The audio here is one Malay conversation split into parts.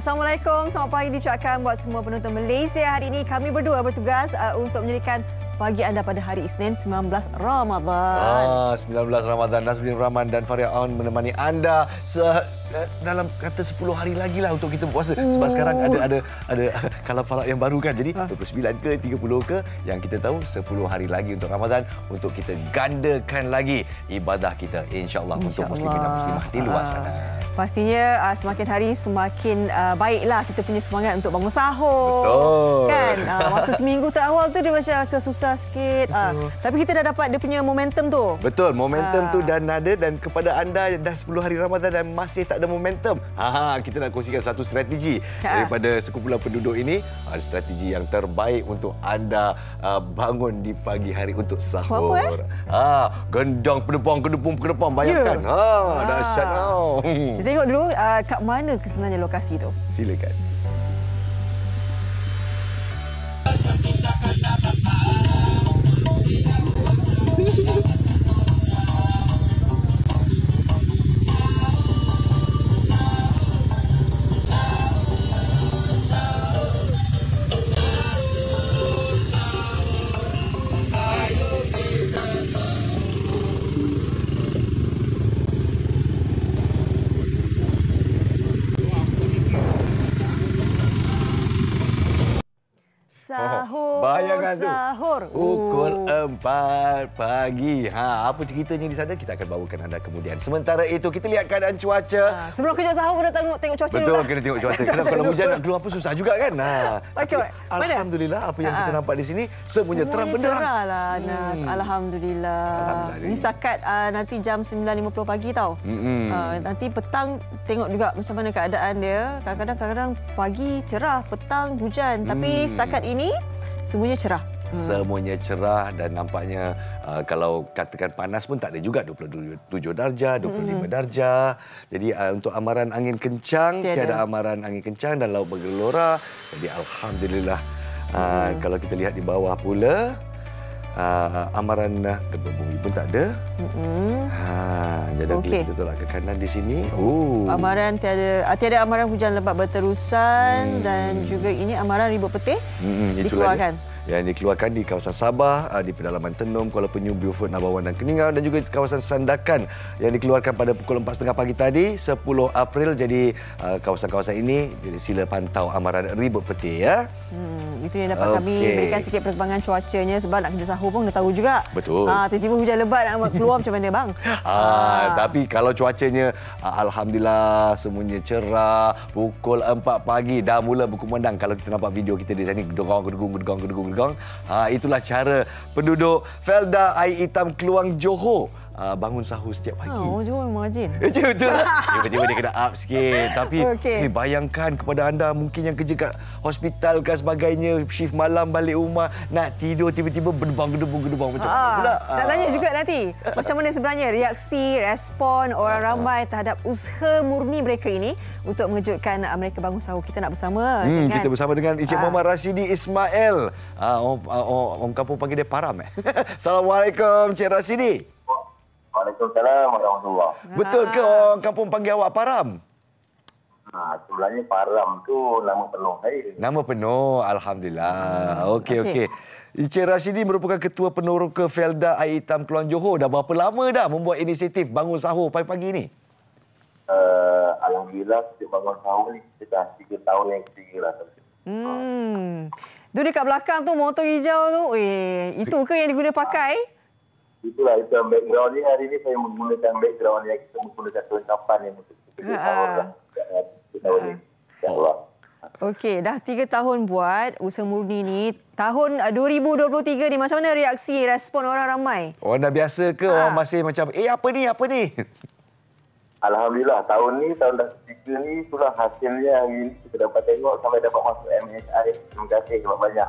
Assalamualaikum, selamat pagi diucapkan buat semua penonton Malaysia. Hari ini kami berdua bertugas untuk menjadikan pagi anda pada hari Isnin 19 Ramadan. 19 Ramadan, Nazmin Rahman dan Faria Aun menemani anda dalam kata 10 hari lagi lah untuk kita puasa. Sebab sekarang ada kalam falak yang baru kan. Jadi 29 ke 30 ke yang kita tahu 10 hari lagi untuk Ramadan untuk kita gandakan lagi ibadah kita insya-Allah untuk muslimin dan muslimah di luar sana. Pastinya semakin hari semakin baiklah kita punya semangat untuk bangun sahur. Betul. Kan? Masa seminggu terawal tu dia macam susah sikit. Tapi kita dah dapat dia punya momentum tu. Betul, momentum tu dah ada dan kepada anda dah 10 hari Ramadan dan masih tak ada momentum. Kita nak kongsikan satu strategi daripada sekumpulan penduduk ini. Strategi yang terbaik untuk anda bangun di pagi hari untuk sahur. Apa, gendang kedepong bayangkan. Dahsyat tau. Kita tengok dulu kat mana sebenarnya lokasi tu. Silakan. Sahur. Pukul 4 pagi. Apa ceritanya di sana kita akan bawakan anda kemudian. Sementara itu kita lihat keadaan cuaca. Sebelum kejap sahur kena tengok cuaca dulu. Betul, kena tengok cuaca. Kerana kalau hujan nak keluar apa susah juga kan. Okay, alhamdulillah apa yang kita nampak di sini semuanya terang benderang. Cerah lah, Nas. Alhamdulillah. Ini sakat nanti jam 9.50 pagi tau. Nanti petang tengok juga macam mana keadaan dia. Kadang-kadang pagi cerah, petang hujan. Tapi setakat ini semuanya cerah. Semuanya cerah dan nampaknya kalau katakan panas pun tak ada juga 27 darjah, 25 darjah. Jadi untuk amaran angin kencang, tiada amaran angin kencang dan laut bergelora. Jadi alhamdulillah. Kalau kita lihat di bawah pula amaran gempa bumi pun tak ada. Jadi kita tolak ke kanan di sini. Amaran tiada amaran hujan lebat berterusan dan juga ini amaran ribut petih dikeluarkan. Yang dikeluarkan di kawasan Sabah, di pedalaman Tenom, Kuala Penyu, Beaufort, Nabawan dan Keningau dan juga di kawasan Sandakan yang dikeluarkan pada pukul 4.30 pagi tadi, 10 April. Jadi kawasan-kawasan ini sila pantau amaran ribut petih ya. Itu yang dapat kami berikan sikit perkembangan cuacanya sebab nak kerja sahur pun kena tahu juga. Betul. Tiba-tiba hujan lebat nak keluar macam mana bang? Tapi kalau cuacanya alhamdulillah semuanya cerah, pukul 4 pagi dah mula berkumandang. Kalau kita nampak video kita di sini gedung. Itulah cara penduduk Felda Air Hitam Keluang Johor bangun sahur setiap pagi. Orang Johor memang rajin. Betul. Tiba-tiba dia kena up sikit. Tapi bayangkan kepada anda mungkin yang kerja kat hospital dan sebagainya, shift malam balik rumah, nak tidur tiba-tiba gedebung macam mana pula? Nak tanya juga nanti, macam mana sebenarnya reaksi, respon orang ramai terhadap usaha murni mereka ini untuk mengejutkan mereka bangun sahur. Kita nak bersama dengan... Kita bersama dengan Encik Muhammad Rashidi Ismail. Orang kampung panggil dia Param. Assalamualaikum Encik Rashidi. Waalaikumsalam warahmatullahi. Betul ke orang kampung panggil awak Param? Sebenarnya Param tu nama penuh saya. Nama penuh, alhamdulillah. Okey. Encik Rashidi merupakan ketua peneroka Felda Air Hitam Keluang Johor. Dah berapa lama dah membuat inisiatif bangun sahur pagi-pagi ni? Alhamdulillah setiap bangun sahur ni kita dah 3 tahun yang ketiga lah. Tu dekat belakang tu motor hijau tu, itu ke yang diguna pakai? Itulah itu background ni. Hari ni saya menggunakan background yang kita menggunakan kelengkapan yang untuk kita sahur lah. Tahun ni. Okey, dah 3 tahun buat usaha murni ni. Tahun 2023 ni macam mana reaksi, respon orang ramai? Orang dah biasa ke? Orang masih macam, apa ni? Alhamdulillah, tahun dah ketiga ni, itulah hasilnya hari ni kita dapat tengok sampai dapat masuk MHI. Terima kasih banyak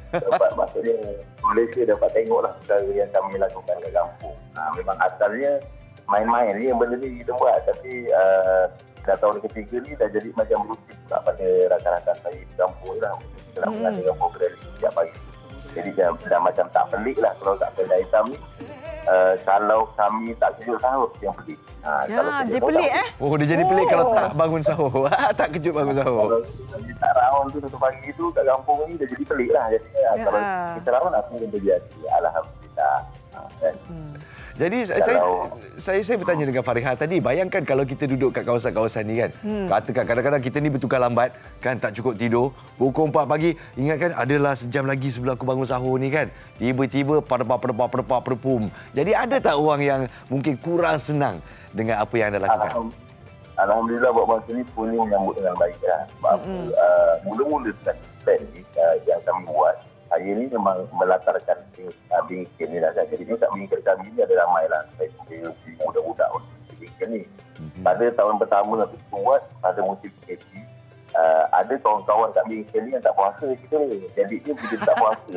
dapat maksudnya Malaysia dapat tengoklah perkara yang kami lakukan kat kampung. Memang asalnya main-main ni yang benda ni kita buat, tapi dah tahun ketiga ni dah jadi macam rutin pada rakan-rakan saya di kampung ni lah. Kita nak mengadakan program setiap pagi. Jadi dah macam tak pelik lah kalau kat Felda Hitam ni. kalau kami tak kejut sahur yang pelik. Dia pelik Oh, dia jadi pelik kalau tak bangun sahur. Tak kejut bangun sahur. Kalau kita tak rawon tu satu pagi tu kat kampung ni dah jadi pelik lah. Jadi kalau kita rawon apa yang terjadi? Alhamdulillah. Kan? Jadi saya bertanya dengan Farihah tadi, bayangkan kalau kita duduk kat kawasan-kawasan ni kan. Katakan kadang-kadang kita ni bertukar lambat kan, tak cukup tidur. Pukul 4 pagi, ingatkan adalah sejam lagi sebelum aku bangun sahur ni kan. Tiba-tiba perpum. Jadi ada tak orang yang mungkin kurang senang dengan apa yang anda lakukan? Alhamdulillah buat masa ni punya menyambut dengan baik lah. Sebab mula-mula plan ni yang kami buat, saya ni memang melatarkan bingkit ni lah kan. Jadi ni tak bingkit kami ni ada ramai lah. Saya sendiri muda-muda untuk bingkit ni. Pada tahun pertama aku buat, pada musim PKP, ada kawan-kawan kat bingkit ni yang tak puasa kita ni. Jadi dia bila tak puasa,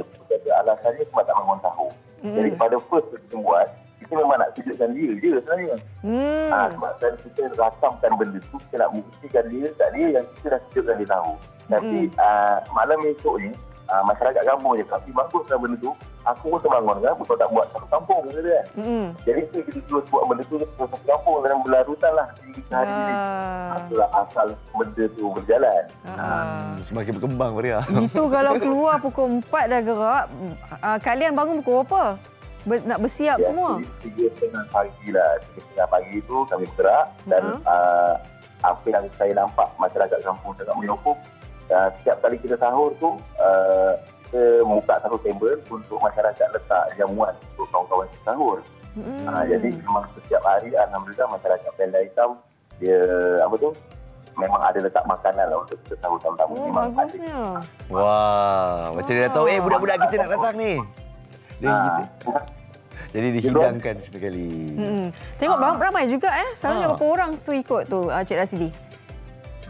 alasannya sebab tak bangun sahur. Jadi pada first kita buat, kita memang nak kejutkan dia je sebenarnya. Sebab kan kita rakamkan benda tu, kita nak buktikan dia tak dia yang kita dah kejutkan dia tahu. Tapi malam esok ni, masyarakat kampung je tapi baguslah benda tu. Aku pun terbangun kan, betul tak buat satu kampung kata kan. Jadi kita terus buat benda tu satu kampung dalam berlarutan lah hari ini. Itulah asal benda tu berjalan. Semakin berkembang Maria. Itu kalau keluar pukul 4 dah gerak, kalian bangun pukul apa? Nak bersiap semua? 3:30 pagi lah. 3:30 pagi tu kami bergerak dan apa yang saya nampak masyarakat kampung sangat menyokong. Setiap kali kita sahur tu, kita buka satu table untuk masyarakat letak jamuan untuk kawan-kawan kita sahur. Jadi memang setiap hari, alhamdulillah masyarakat Felda Hitam, dia memang ada letak makanan lah untuk kita sahur tamu-tamu. Bagusnya. Wah, macam dia dah tahu, budak-budak kita nak datang ni. Jadi dihidangkan sekali. Tengok ramai juga Selalunya berapa orang tu ikut tu Cik Rasidi?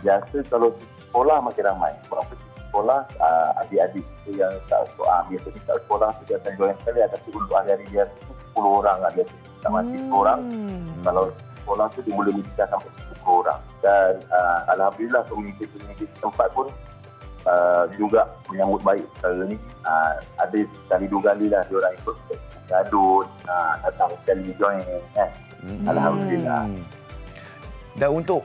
Biasa kalau sekolah makin ramai. Orang sekolah, adik-adik itu yang tak sekolah. Biasanya tak sekolah, dia akan join sekali. Tapi untuk hari-hari dia 10 orang. Dia tak mati 10 orang. Kalau sekolah tu dia boleh bisa sampai 10 orang. Dan alhamdulillah komuniti-komuniti tempat pun juga menyambut baik perkara ni. Ada sekali 2 kali lah dia orang ikut gadut, datang sekali join kan. Alhamdulillah. Dan untuk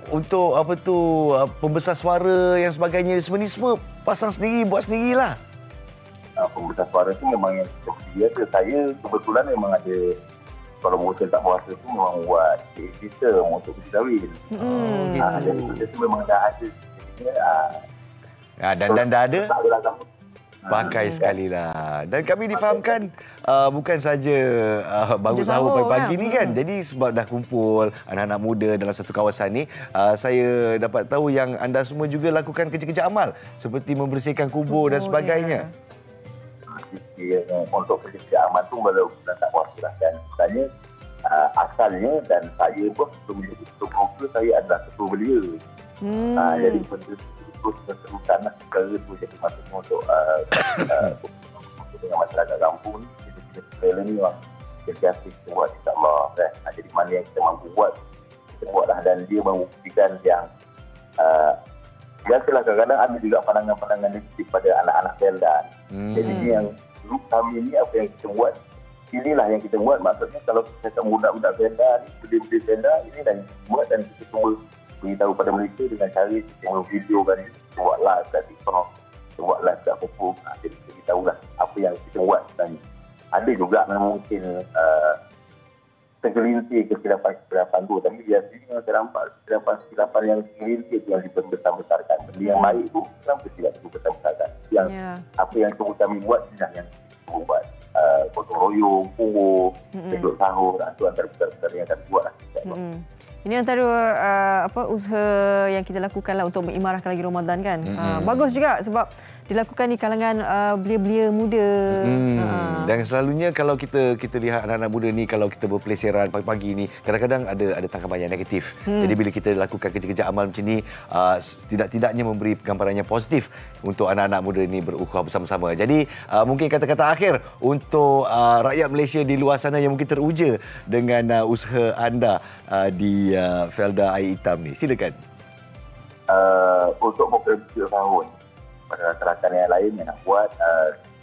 pembesar suara yang sebagainya semua pasang sendiri, buat sendirilah. Pembesar suara tu memang yang biasa. Saya kebetulan memang ada, kalau musim tak puasa tu memang buat sistem untuk pergi kahwin. Jadi kita tu memang dah ada. Dan dah ada. Pakai sekali lah. Dan kami difahamkan bukan saja bangun sahur pagi-pagi ni kan. Jadi sebab dah kumpul anak-anak muda dalam satu kawasan ni, saya dapat tahu yang anda semua juga lakukan kerja-kerja amal seperti membersihkan kubur dan sebagainya. Untuk kerja amal tu baru tak puasa lah kan. Sebenarnya asalnya dan saya pun sebelum menjadi ketua keluarga, saya adalah ketua belia. Jadi benda terusan lah perkara tu jadi maksudnya untuk dengan masyarakat kampung ni, kita ni memang kerja kita buat insyaAllah kan. Jadi mana yang kita mampu buat, kita buatlah dan dia membuktikan yang biasalah kadang-kadang ada juga pandangan-pandangan negatif pada anak-anak Felda. Jadi ni yang grup kami ni apa yang kita buat, inilah yang kita buat. Maksudnya kalau kita budak-budak Felda ni, benda-benda Felda ini dan buat dan kita cuba beritahu pada mereka dengan cara kita videokan ini, kita buat live kat TikTok, kita buat live kat Facebook. Jadi kita beritahulah apa yang kita buat. Dan ada juga mungkin segelintir kesilapan tu, tapi biasanya saya nampak kesilapan yang segelintir tu yang dibesar-besarkan. Benda yang baik tu kenapa tidak dibesar-besarkan? Yang apa yang kami buat inilah yang kita buat. Gotong royong, kubur, kejut sahur, itu antara besar-besar yang akan buat lah. Ini antara usaha yang kita lakukan lah untuk mengimarahkan lagi Ramadan kan. Bagus juga sebab dilakukan di kalangan belia-belia muda. Dan selalunya kalau kita lihat anak-anak muda ni, kalau kita berpelesiran pagi-pagi ni, kadang-kadang ada tanggapan yang negatif. Jadi bila kita lakukan kerja-kerja amal macam ni, tidak-tidaknya memberi gambaran yang positif untuk anak-anak muda ni berukhuwah bersama-sama. Jadi mungkin kata-kata akhir untuk rakyat Malaysia di luar sana yang mungkin teruja dengan usaha anda di Felda Air Hitam ni. Silakan. Untuk bekerja tahun pada rakan-rakan yang lain yang nak buat,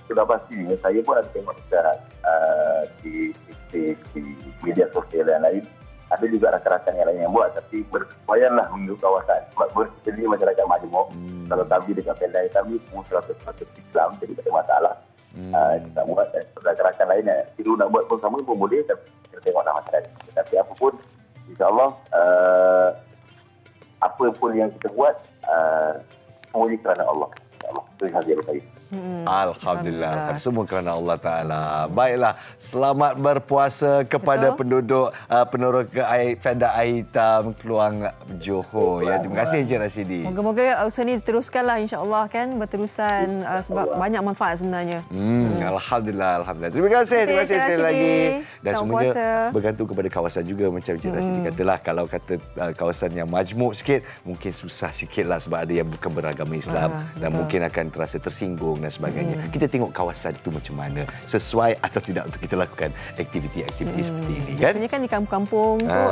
sudah pasti saya pun ada tengok sekarang di artis di media sosial yang lain. Ada juga rakan-rakan yang lain yang buat, tapi berkesuaianlah menuju kawasan. Sebab kita ni masyarakat majmuk, kalau kami dekat pendai kami semua 100% Islam, jadi tak ada masalah. Kita buat, dan rakan-rakan lain yang tiru nak buat pun sama pun boleh, tapi kita tengoklah masyarakat. Tapi apa pun, insyaAllah, apa pun yang kita buat, semuanya kerana Allah. InsyaAllah, itu yang hadir saya. Alhamdulillah. Semua kerana Allah Ta'ala. Baiklah, selamat berpuasa kepada penduduk peneroka Fenda Air Hitam Keluang Johor. Ya, terima kasih Encik Rashidi. Moga-moga usaha ini teruskanlah insya-Allah kan, berterusan sebab banyak manfaat sebenarnya. Alhamdulillah. Terima kasih sekali lagi. Dan semuanya bergantung kepada kawasan juga, macam Encik Rashidi katalah, kalau kata kawasan yang majmuk sikit mungkin susah sikitlah sebab ada yang bukan beragama Islam dan mungkin akan terasa tersinggung dan sebagainya. Kita tengok kawasan itu macam mana, sesuai atau tidak untuk kita lakukan aktiviti-aktiviti seperti ini kan. Biasanya kan di kampung-kampung tu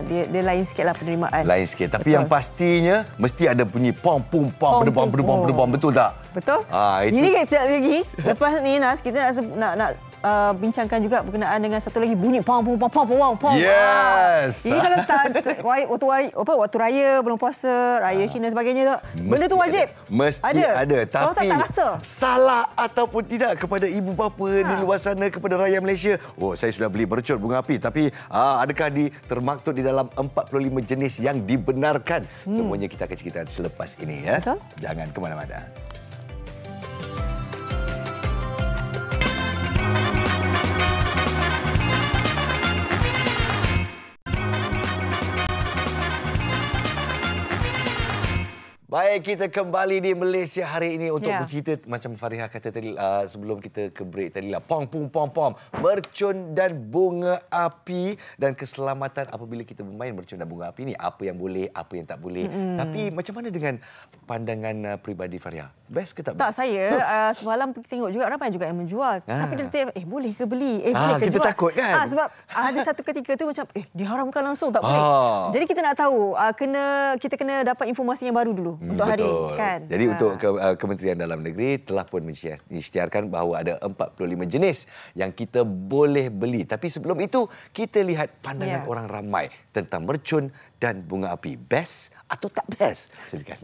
dia lain sikitlah penerimaan. Lain sikit. Tapi yang pastinya mesti ada bunyi pom pom pom berdebam, betul tak? Betul. Itu. Ini kejap lagi. Lepas ni Nas, kita nak bincangkan juga berkenaan dengan satu lagi bunyi pom pom pom pom pom pom. Yes. Ini kalau waktu raya, belum puasa, raya Cina sebagainya tu. Benda tu wajib. Mesti ada. Kalau Tapi tak rasa. salah ataupun tidak kepada ibu bapa di luar sana, kepada rakyat Malaysia. Oh, saya sudah beli mercon bunga api, tapi adakah termaktub di dalam 45 jenis yang dibenarkan? Semuanya kita akan cerita selepas ini ya. Betul? Jangan ke mana-mana. Baik, kita kembali di Malaysia hari ini untuk bercerita macam Fariha kata tadi sebelum kita ke break tadi lah. Pom pom pom pom, mercun dan bunga api dan keselamatan apabila kita bermain mercun dan bunga api ni, apa yang boleh, apa yang tak boleh. Tapi macam mana dengan pandangan peribadi Fariha? Best ke tak? Tak, saya semalam tengok juga ramai juga yang menjual. Tapi dia kata, boleh ke beli? Boleh ke kita jual? takut kan? Sebab ada satu ketika tu macam diharamkan langsung, tak boleh. Jadi kita nak tahu, kita kena dapat informasi yang baru dulu untuk hari ini kan. Jadi untuk Kementerian Dalam Negeri telah pun mengisytiharkan bahawa ada 45 jenis yang kita boleh beli. Tapi sebelum itu kita lihat pandangan orang ramai tentang mercun dan bunga api. Best atau tak best? Silakan.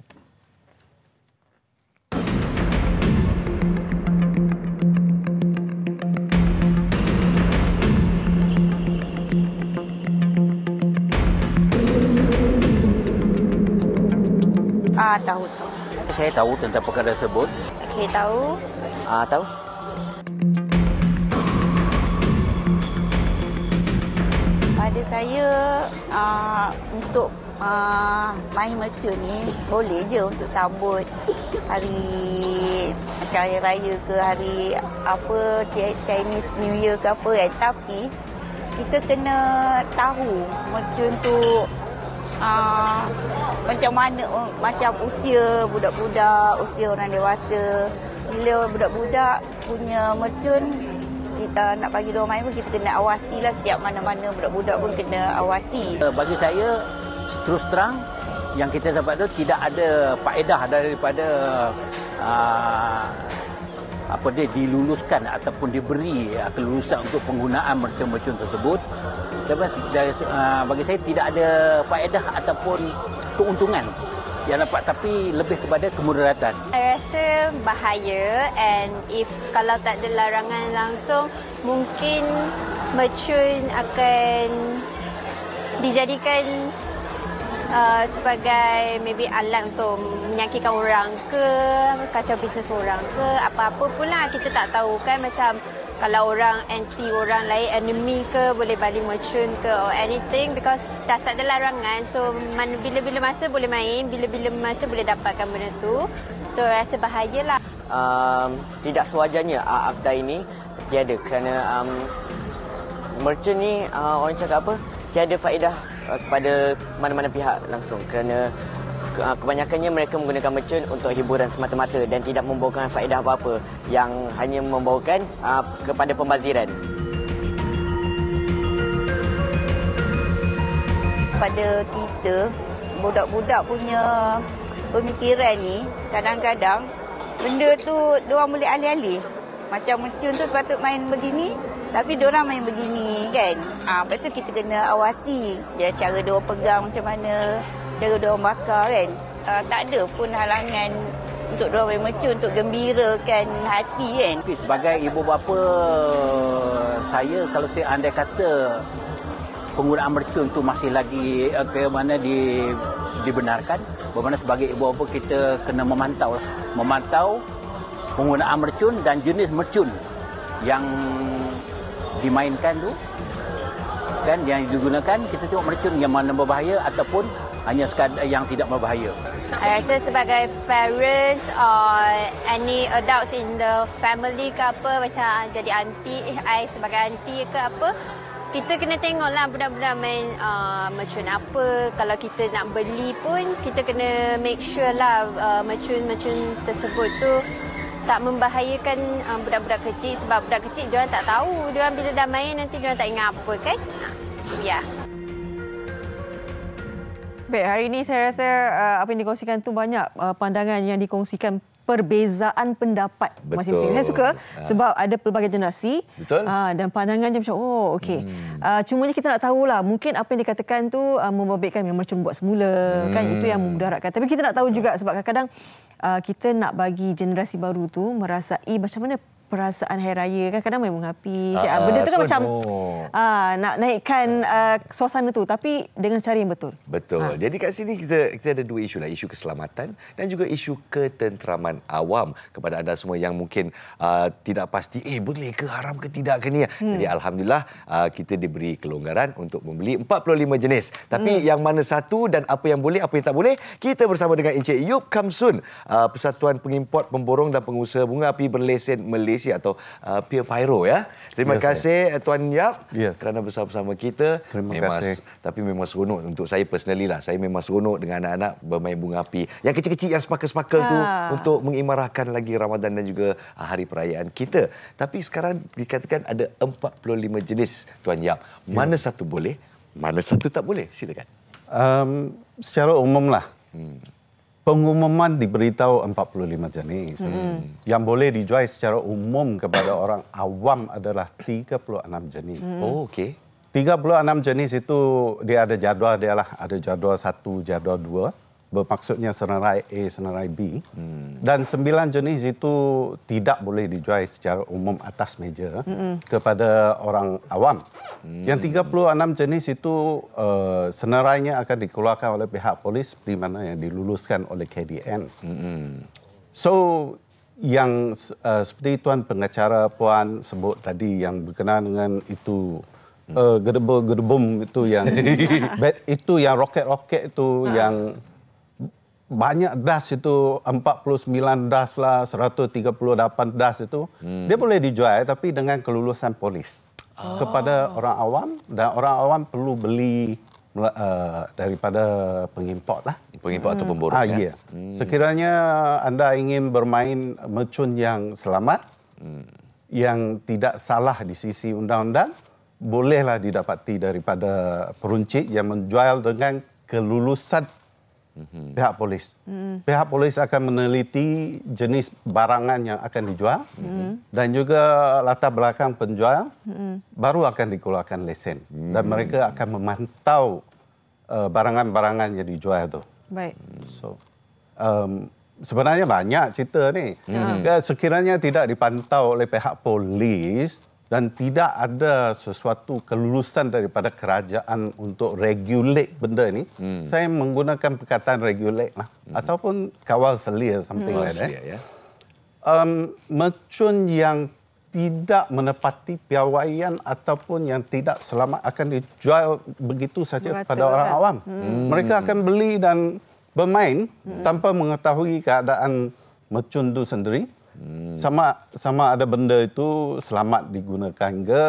Tahu. Saya tahu tentang perkara tersebut. Okey, tahu. Tahu. Pada saya, untuk main mercun ni boleh je untuk sambut hari macam hari raya ke hari apa Chinese New Year ke apa kan. Tapi kita kena tahu mercun tu macam mana, macam usia budak-budak, usia orang dewasa. Bila budak-budak punya mercun, kita nak bagi dia main pun kita kena awasi lah, setiap mana-mana budak-budak pun kena awasi. Bagi saya, terus terang, yang kita dapat tu tidak ada faedah daripada diluluskan ataupun diberi kelulusan untuk penggunaan mercun-mercun tersebut. Bagi saya tidak ada faedah ataupun keuntungan yang dapat, tapi lebih kepada kemudaratan. Saya rasa bahaya, and kalau tak ada larangan langsung, mungkin mercun akan dijadikan sebagai maybe alat untuk menyakitkan orang ke, kacau bisnes orang ke, apa-apa pun lah, kita tak tahu kan. Macam kalau orang anti orang lain, enemy ke, boleh balik mercun ke or anything, because dah tak ada larangan. So bila-bila masa boleh main, bila-bila masa boleh dapatkan benda tu. So rasa bahayalah. Tidak sewajarnya akta ini tiada, kerana mercun ni orang cakap apa, tiada faedah kepada mana-mana pihak langsung, kerana kebanyakannya mereka menggunakan mercun untuk hiburan semata-mata dan tidak membawakan faedah apa-apa, yang hanya membawakan kepada pembaziran. Pada kita, budak-budak punya pemikiran ni, kadang-kadang benda tu diorang boleh alih-alih. Macam mercun tu patut main begini, Tapi diorang main begini kan. Lepas tu kita kena awasi dia cara diorang pegang macam mana, cara diorang bakar kan. Tak ada pun halangan untuk diorang main mercun, untuk gembirakan hati kan. Tapi sebagai ibu bapa, saya kalau saya andai kata penggunaan mercun tu masih lagi ke mana dibenarkan, bagaimana sebagai ibu bapa kita kena memantau penggunaan mercun dan jenis mercun yang dimainkan tu kan, yang digunakan. Kita tengok mercun yang mana berbahaya ataupun hanya sekadar yang tidak berbahaya. I rasa sebagai parents or any adults in the family ke apa, macam jadi aunty, I sebagai aunty ke apa, kita kena tengoklah budak-budak main mercun apa. Kalau kita nak beli pun, kita kena make sure lah mercun-mercun tersebut tu tak membahayakan budak-budak kecil. Sebab budak kecil diorang tak tahu. Diorang bila dah main nanti diorang tak ingat apa kan. Ya. Baik, hari ini saya rasa apa yang dikongsikan tu banyak pandangan yang dikongsikan, perbezaan pendapat masing-masing. Saya suka sebab ada pelbagai generasi. Betul. Dan pandangan je macam, oh okey. Cumanya kita nak tahulah, mungkin apa yang dikatakan tu membabitkan yang mercun buat semula. Kan itu yang memudaratkan. Tapi kita nak tahu juga sebab kadang-kadang kita nak bagi generasi baru tu merasai macam mana perasaan Hari Raya. Kan kadang main bunga api. Benda tu kan macam nak naikkan suasana tu, tapi dengan cara yang betul. Betul. Jadi kat sini kita ada dua isu lah. Isu keselamatan dan juga isu ketenteraman awam kepada anda semua yang mungkin tidak pasti boleh ke, haram ke tidak ke ni. Jadi alhamdulillah kita diberi kelonggaran untuk membeli 45 jenis. Tapi yang mana satu dan apa yang boleh, apa yang tak boleh, kita bersama dengan Encik Yub Kamsun, Persatuan Pengimport, Pemborong dan Pengusaha Bunga Api Berlesen Malaysia atau Pure Pyro ya. Terima kasih Tuan Yap kerana bersama-sama kita. Terima kasih. Tapi memang seronok untuk saya personally lah. Saya memang seronok dengan anak-anak bermain bunga api. Yang kecil-kecil, yang sparkle-sparkle tu untuk mengimarahkan lagi Ramadan dan juga hari perayaan kita. Tapi sekarang dikatakan ada 45 jenis Tuan Yap. Mana satu boleh, mana satu tak boleh? Silakan. Secara umum lah. Pengumuman diberitahu 45 jenis. Yang boleh dijual secara umum kepada orang awam adalah 36 jenis. Oh, okey. 36 jenis itu dia ada jadual dia lah. Ada jadual 1, jadual 2. Bermaksudnya senarai A, senarai B. Dan 9 jenis itu tidak boleh dijual secara umum atas meja kepada orang awam. Yang 36 jenis itu senarainya akan dikeluarkan oleh pihak polis di mana yang diluluskan oleh KDN. So yang seperti Tuan Pengacara Puan sebut tadi yang berkenaan dengan itu gedebum itu yang itu yang roket-roket itu yang banyak das itu 49 das lah 138 das itu dia boleh dijual tapi dengan kelulusan polis kepada orang awam, dan orang awam perlu beli daripada pengimport lah. Pengimport atau pemborong ya. Sekiranya anda ingin bermain mercun yang selamat, yang tidak salah di sisi undang-undang, bolehlah didapati daripada peruncit yang menjual dengan kelulusan pihak polis. Pihak polis akan meneliti jenis barangan yang akan dijual dan juga latar belakang penjual, baru akan dikeluarkan lesen. Dan mereka akan memantau barangan-barangan yang dijual itu. Baik. So, sebenarnya banyak cerita ni. Sekiranya tidak dipantau oleh pihak polis dan tidak ada sesuatu kelulusan daripada kerajaan untuk regulate benda ni, saya menggunakan perkataan regulate lah, ataupun kawal selia, something like that. Mercun yang tidak menepati piawaian ataupun yang tidak selamat akan dijual begitu saja kepada orang awam. Mereka akan beli dan bermain tanpa mengetahui keadaan mercun itu sendiri. Sama ada benda itu selamat digunakan ke,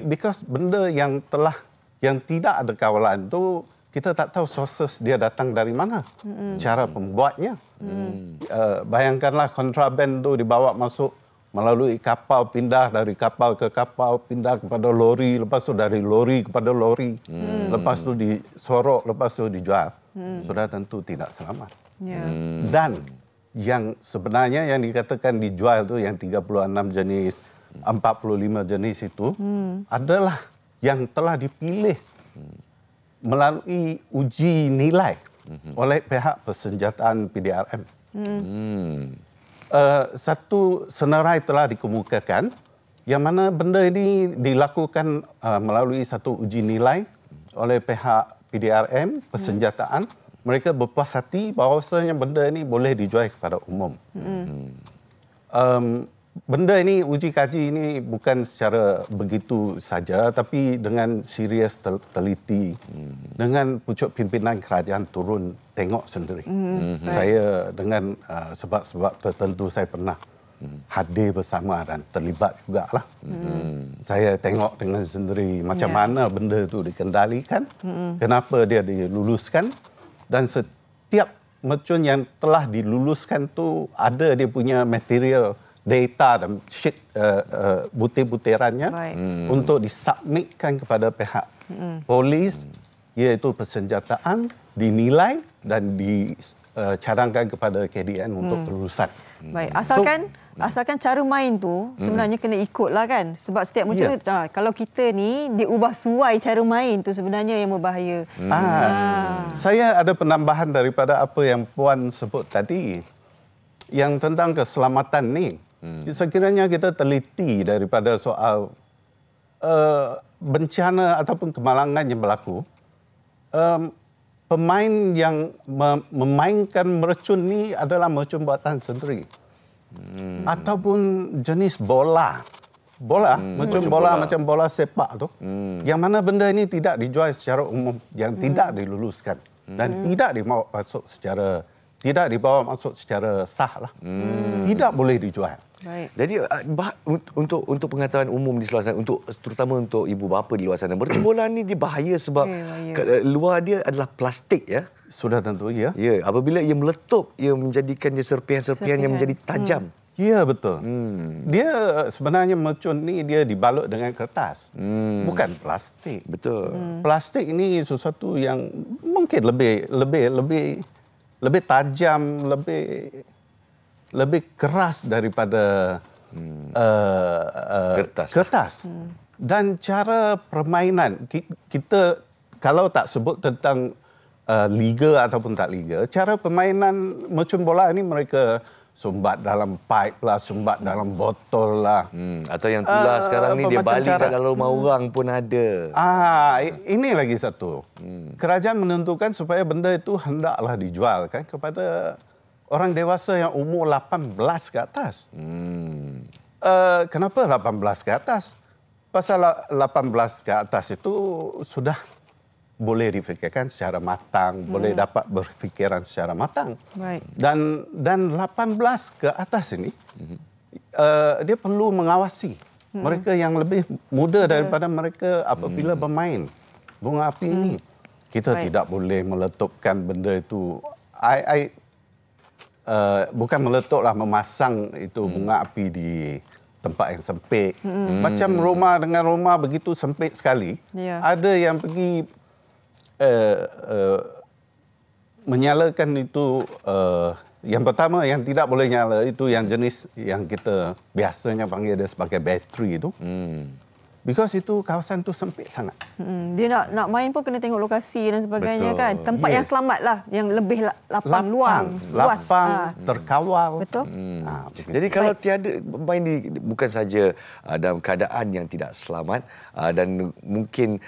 because benda yang tidak ada kawalan itu kita tak tahu sources dia datang dari mana, cara pembuatnya. Bayangkanlah kontraban itu dibawa masuk melalui kapal, pindah dari kapal ke kapal, pindah kepada lori, lepas itu dari lori kepada lori, lepas itu disorok, lepas itu dijual. Sudah tentu tidak selamat. Dan yang sebenarnya yang dikatakan dijual tu yang 36 jenis 45 jenis itu adalah yang telah dipilih melalui uji nilai oleh pihak persenjataan PDRM. Satu senarai telah dikemukakan yang mana benda ini dilakukan melalui satu uji nilai oleh pihak PDRM, persenjataan. Mereka berpuas hati bahawasanya benda ini boleh dijual kepada umum. Benda ini, uji kaji ini bukan secara begitu saja, tapi dengan serius teliti, dengan pucuk pimpinan kerajaan turun tengok sendiri. Saya dengan sebab-sebab tertentu saya pernah hadir bersama dan terlibat jugalah. Saya tengok dengan sendiri macam mana benda itu dikendalikan, kenapa dia diluluskan, dan setiap mercun yang telah diluluskan tu ada dia punya material data dan sheet butir-butirannya untuk disubmitkan kepada pihak polis, iaitu persenjataan, dinilai dan dicadangkan kepada KDN untuk kelulusan. Baik, asalkan cara main tu sebenarnya kena ikutlah kan, sebab setiap mercun kalau kita ni diubah suai cara main tu sebenarnya yang berbahaya. Saya ada penambahan daripada apa yang Puan sebut tadi yang tentang keselamatan ni. Sekiranya kita teliti daripada soal bencana ataupun kemalangan yang berlaku, pemain yang memainkan mercun ni adalah mercun buatan sendiri. Ataupun jenis bola, mercun bola macam bola sepak tu, yang mana benda ini tidak dijual secara umum, yang tidak diluluskan dan tidak dibawa masuk secara sah lah. Tidak boleh dijual. Baik. Jadi untuk pengetahuan umum di luar sana, terutama untuk ibu bapa di luar sana, mercun bola ni dia bahaya sebab luar dia adalah plastik ya. Sudah tentu ya. Ya, apabila ia meletup, ia menjadikan dia serpihan-serpihan yang menjadi tajam. Ya, betul. Dia sebenarnya mercun ni dia dibalut dengan kertas. Bukan plastik. Betul. Plastik ini sesuatu yang mungkin lebih tajam, lebih keras daripada kertas. Dan cara permainan, kita kalau tak sebut tentang liga ataupun tak liga, cara permainan mercun bola ini mereka sumbat dalam pipe lah, sumbat dalam botol lah. Atau yang itulah sekarang ni dia balik kat dalam rumah orang pun ada. Ini lagi satu. Kerajaan menentukan supaya benda itu hendaklah dijual kan kepada orang dewasa yang umur 18 ke atas. Kenapa 18 ke atas? Pasal 18 ke atas itu sudah boleh difikirkan secara matang, boleh dapat berfikiran secara matang. Baik. Dan 18 ke atas ini, dia perlu mengawasi mereka yang lebih muda daripada mereka apabila bermain bunga api ini. Kita tidak boleh meletupkan benda itu. Bukan meletuplah, memasang itu bunga api di tempat yang sempit. Macam rumah dengan rumah begitu sempit sekali. Ada yang pergi menyalakan itu. Yang pertama yang tidak boleh nyala itu yang jenis yang kita biasanya panggil dia sebagai bateri itu. Because itu kawasan tu sempit sangat. Dia nak main pun kena tengok lokasi dan sebagainya. Betul. Kan. Tempat yang selamat lah, yang lebih lapang luang, luas, terkawal. Betul. Jadi kalau tiada main bukan saja dalam keadaan yang tidak selamat dan mungkin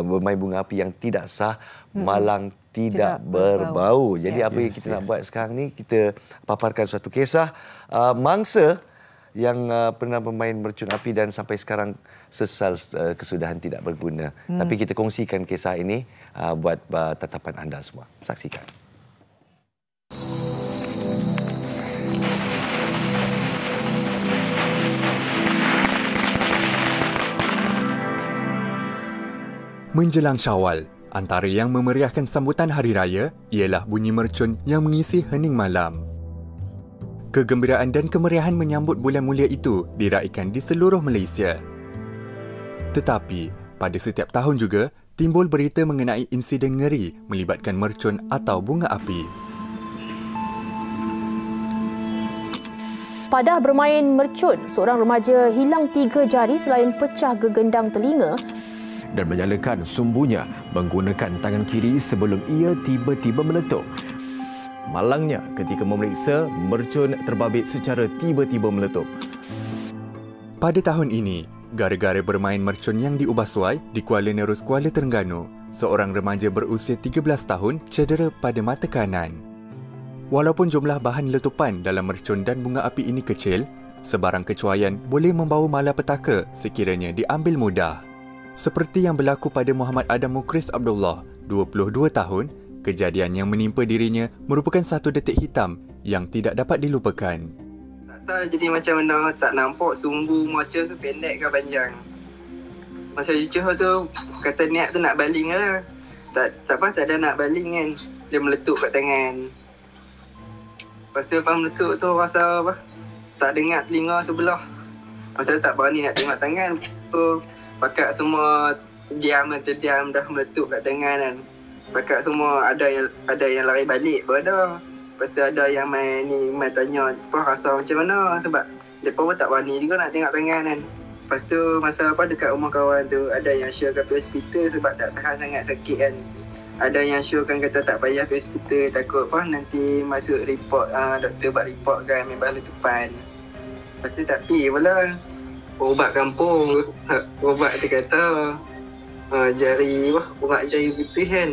bermain bunga api yang tidak sah, malang tidak berbau. Jadi apa yang kita nak buat sekarang ni, kita paparkan suatu kisah mangsa yang pernah bermain mercun api dan sampai sekarang sesal kesudahan tidak berguna. Tapi kita kongsikan kisah ini buat tatapan anda semua. Saksikan. Menjelang Syawal, antara yang memeriahkan sambutan hari raya ialah bunyi mercun yang mengisi hening malam. Kegembiraan dan kemeriahan menyambut bulan mulia itu diraikan di seluruh Malaysia. Tetapi, pada setiap tahun juga, timbul berita mengenai insiden ngeri melibatkan mercun atau bunga api. Fadah bermain mercun. Seorang remaja hilang 3 jari selain pecah gegendang telinga dan menyalakan sumbunya menggunakan tangan kiri sebelum ia tiba-tiba meletup. Malangnya ketika memeriksa, mercun terbabit secara tiba-tiba meletup. Pada tahun ini, gara-gara bermain mercun yang diubah suai di Kuala Nerus, Kuala Terengganu, seorang remaja berusia 13 tahun cedera pada mata kanan. Walaupun jumlah bahan letupan dalam mercun dan bunga api ini kecil, sebarang kecuaian boleh membawa malapetaka sekiranya diambil mudah. Seperti yang berlaku pada Muhammad Adam Mukris Abdullah, 22 tahun, kejadian yang menimpa dirinya merupakan satu detik hitam yang tidak dapat dilupakan. Jadi macam mana tak nampak sumbu mercun tu pendek ke panjang. Masa cucuk tu kata niat tu nak baling lah. Tak ada nak baling kan. Dia meletup kat tangan. Lepas tu lepas meletup tu rasa apa? Tak dengar telinga sebelah. Masa tak berani nak tengok tangan. Pakat semua terdiam dah meletup kat tangan kan. Pakat semua ada yang lari balik pun ada. Lepas tu ada yang main tanya apa rasa macam mana sebab mereka pun tak berani juga nak tengok tangan kan. Lepas tu masa dekat rumah kawan tu ada yang syorkan pergi hospital sebab tak tahan sangat sakit kan. Ada yang syorkan kata tak payah pergi hospital takut nanti masuk report, doktor buat report kan memang letupan. Lepas tu tak pergi pula. Ubat kampung, ubat dia kata urat jari putih kan.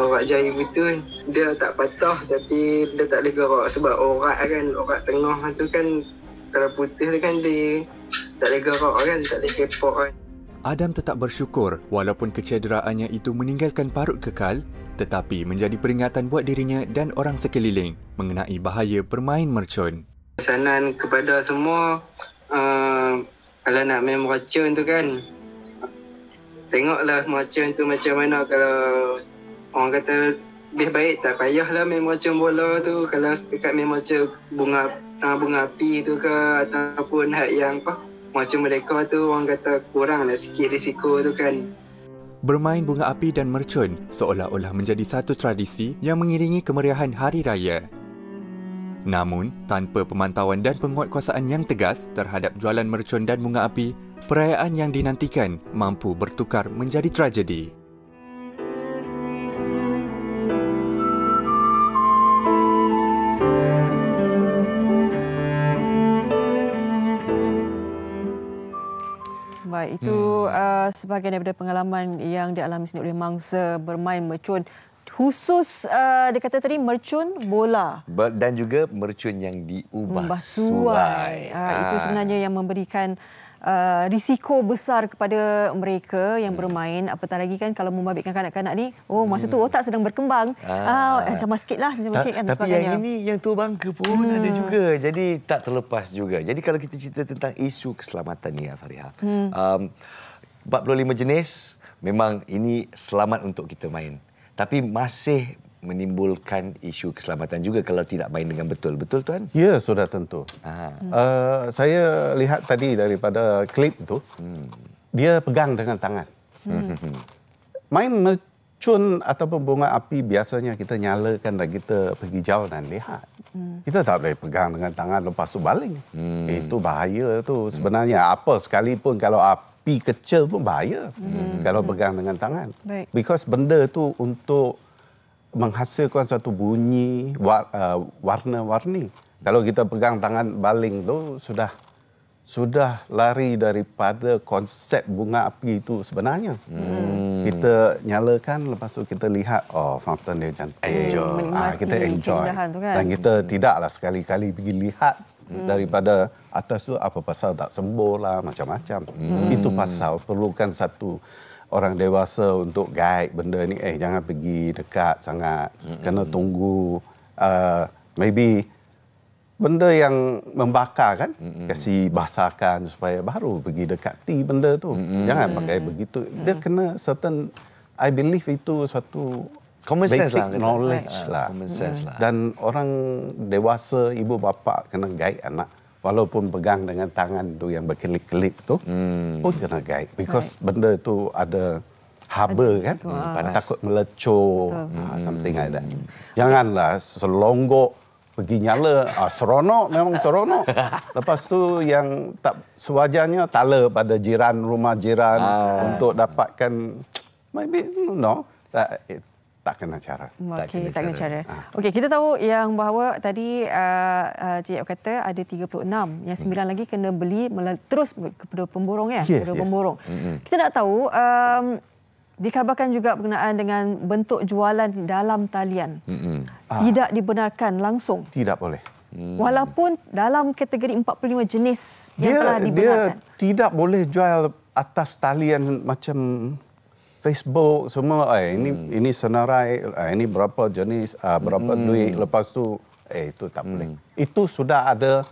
Urat jari putih dia tak patah tapi dia tak boleh gerak sebab urat tengah tu kan kalau putih tu kan dia tak boleh gerak kan, tak boleh kepak kan. Adam tetap bersyukur walaupun kecederaannya itu meninggalkan parut kekal, tetapi menjadi peringatan buat dirinya dan orang sekeliling mengenai bahaya bermain mercun. Pesanan kepada semua, kalau nak main mercun tu kan, tengoklah mercun tu macam mana. Kalau orang kata lebih baik tak payahlah main mercun bola tu. Kalau dekat main mercun bunga api tu ke ataupun hak yang mercun mereka tu orang kata kuranglah sikit risiko tu kan. Bermain bunga api dan mercun seolah-olah menjadi satu tradisi yang mengiringi kemeriahan Hari Raya. Namun, tanpa pemantauan dan penguatkuasaan yang tegas terhadap jualan mercun dan bunga api, perayaan yang dinantikan mampu bertukar menjadi tragedi. Baik, itu sebahagian daripada pengalaman yang dialami sendiri oleh mangsa bermain mercun. Khusus dia kata tadi mercun bola dan juga mercun yang diubah suai. Itu sebenarnya yang memberikan risiko besar kepada mereka yang bermain. Apatah lagi kan kalau membabitkan kanak-kanak ni, masa tu otak sedang berkembang. Tambah sikitlah kan. Tapi yang ini yang tua bangka pun ada juga. Jadi tak terlepas juga. Jadi kalau kita cerita tentang isu keselamatan ni Fariha. 45 jenis memang ini selamat untuk kita main. Tapi masih menimbulkan isu keselamatan juga kalau tidak main dengan betul. Betul, Tuan? Ya, sudah tentu. Saya lihat tadi daripada klip tu, dia pegang dengan tangan. Main mercun ataupun bunga api biasanya kita nyalakan dan kita pergi jauh dan lihat. Kita tak boleh pegang dengan tangan lepas tu baling. Itu bahaya tu sebenarnya. Apa sekalipun kalau api kecil pun bahaya kalau pegang dengan tangan. Baik. Because benda tu untuk menghasilkan satu bunyi warna-warni. Kalau kita pegang tangan baling tu sudah lari daripada konsep bunga api itu sebenarnya. Kita nyalakan, lepas tu kita lihat, fountain dia cantik. Kita enjoy. Dan kita tidaklah sekali-kali pergi lihat daripada atas tu apa pasal tak sembuh lah, macam-macam. Itu pasal perlukan satu orang dewasa untuk guide benda ni. Jangan pergi dekat sangat. Kena tunggu. Maybe benda yang membakar kan, kasih basahkan supaya baru pergi dekati benda tu. Jangan pakai begitu. Dia kena certain, I believe itu suatu common sense basic knowledge lah. Common sense lah. Dan orang dewasa, ibu bapa kena guide anak. Walaupun pegang dengan tangan tu yang berkelip-kelip tu, pun kena guide. Because benda tu ada haba kan, takut melecur, something like that. Janganlah selonggok pergi nyala. Seronok, memang seronok. Lepas tu yang tak sewajarnya tala pada rumah jiran untuk dapatkan, maybe, tak kena cara. Okey, tak kena cara. Okey, kita tahu yang bahawa tadi Cik Yap kata ada 36, yang 9 lagi kena beli terus kepada pemborong ya, kepada pemborong. Kita nak tahu dikhabarkan juga berkenaan dengan bentuk jualan dalam talian. Tidak dibenarkan langsung. Tidak boleh. Walaupun dalam kategori 45 jenis yang telah dibenarkan. Dia tidak boleh jual atas talian macam Facebook semua. Ini senarai, ini berapa jenis, berapa duit. Lepas tu, itu tak boleh. Itu sudah ada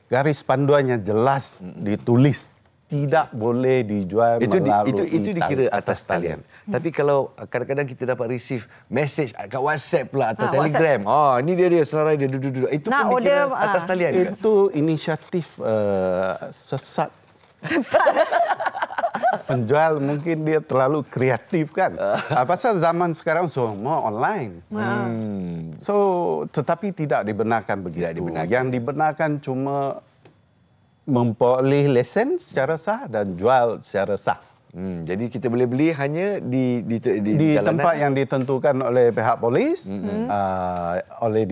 garis panduan yang jelas ditulis. Tidak boleh dijual melalui itu dikira atas talian. Tapi kalau kadang-kadang kita dapat receive message kat WhatsApp pula atau Telegram. Ini dia senarai dia duduk. Itu pun dikira atas talian. Itu inisiatif sesat. Penjual mungkin dia terlalu kreatif kan. Pasal zaman sekarang semua online. So, tetapi tidak dibenarkan begitu. Yang dibenarkan cuma memperoleh lesen secara sah dan jual secara sah. Jadi kita boleh beli hanya di tempat yang ditentukan oleh pihak polis, oleh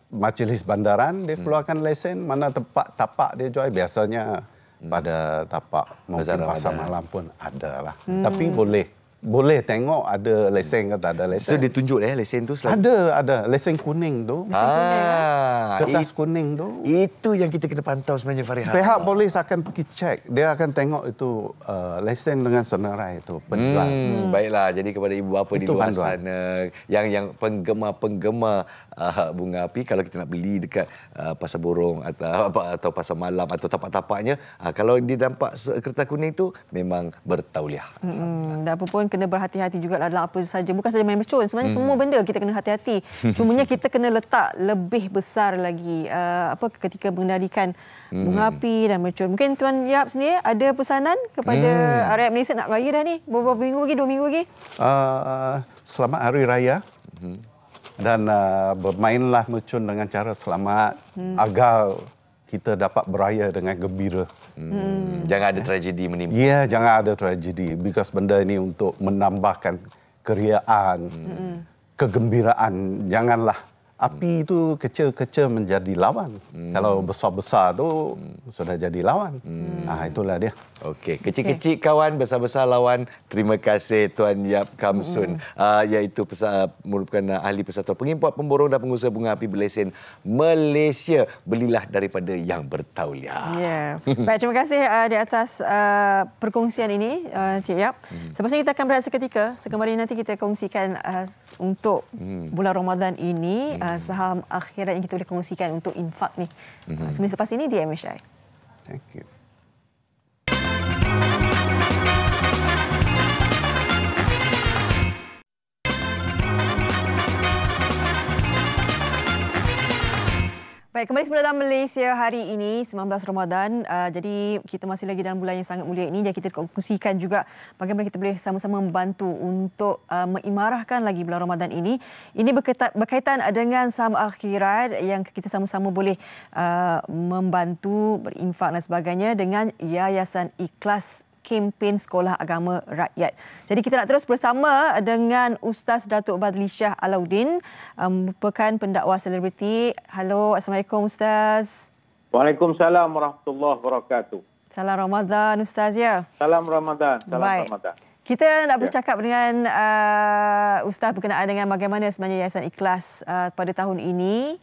majlis bandaran, dia keluarkan lesen. Mana tempat tapak dia jual, biasanya pada tapak mungkin pasar malam pun ada lah. Tapi boleh tengok ada lesen ke tak ada lesen. So dia tunjuk lesen tu selalu. Ada lesen kuning tu. Kertas kuning tu. Itu yang kita kena pantau sebenarnya, Fariha. Pihak polis akan pergi cek. Dia akan tengok itu lesen dengan senarai itu penjual. Baiklah, jadi kepada ibu bapa di luar sana yang penggemar bunga api, kalau kita nak beli dekat pasar borong atau pasar malam atau tapak-tapaknya, kalau dia nampak kertas kuning tu memang bertauliah. Dan apa pun kena berhati-hati juga dalam apa saja. Bukan saja main mercun. Sebenarnya semua benda kita kena hati-hati. Cumanya kita kena letak lebih besar lagi ketika mengendalikan bunga api dan mercun. Mungkin Tuan Yap sendiri ada pesanan kepada rakyat Malaysia nak raya dah ni. Beberapa minggu lagi, 2 minggu lagi. Selamat Hari Raya. Dan bermainlah mercun dengan cara selamat agar kita dapat beraya dengan gembira. Jangan ada tragedi menimpa. Ya, jangan ada tragedi. Because benda ini untuk menambahkan keriaan, kegembiraan. Janganlah api itu kecil-kecil menjadi lawan. Kalau besar-besar tu sudah jadi lawan. Itulah dia. Okey, kecil-kecil kawan, besar-besar lawan. Terima kasih Tuan Yap Kamsun, iaitu merupakan ahli persatuan pengimport, pemborong dan pengusaha bunga api berlesen Malaysia. Belilah daripada yang bertauliah. Baik, terima kasih di atas perkongsian ini, Cik Yap. Selepas ini kita akan berehat seketika. Sekembali nanti kita kongsikan untuk bulan Ramadan ini saham akhirat yang kita boleh kongsikan untuk infak ni. Sebenarnya selepas ini di MHI. Thank you. Baik, kembali semula dalam Malaysia hari ini, 19 Ramadan. Jadi kita masih lagi dalam bulan yang sangat mulia ini. Jadi kita kongsikan juga bagaimana kita boleh sama-sama membantu untuk mengimarahkan lagi bulan Ramadan ini. Ini berkaitan dengan saham akhirat yang kita sama-sama boleh membantu berinfak dan sebagainya dengan Yayasan Ikhlas Kempen Sekolah Agama Rakyat. Jadi kita nak terus bersama dengan Ustaz Datuk Badli Shah Alauddin, merupakan pendakwa selebriti. Halo, Assalamualaikum Ustaz. Waalaikumsalam warahmatullahi wabarakatuh. Salam Ramadan Ustaz ya. Salam Ramadan. Baik. Ramadan. Kita nak bercakap dengan Ustaz berkenaan dengan bagaimana sebenarnya Yayasan Ikhlas pada tahun ini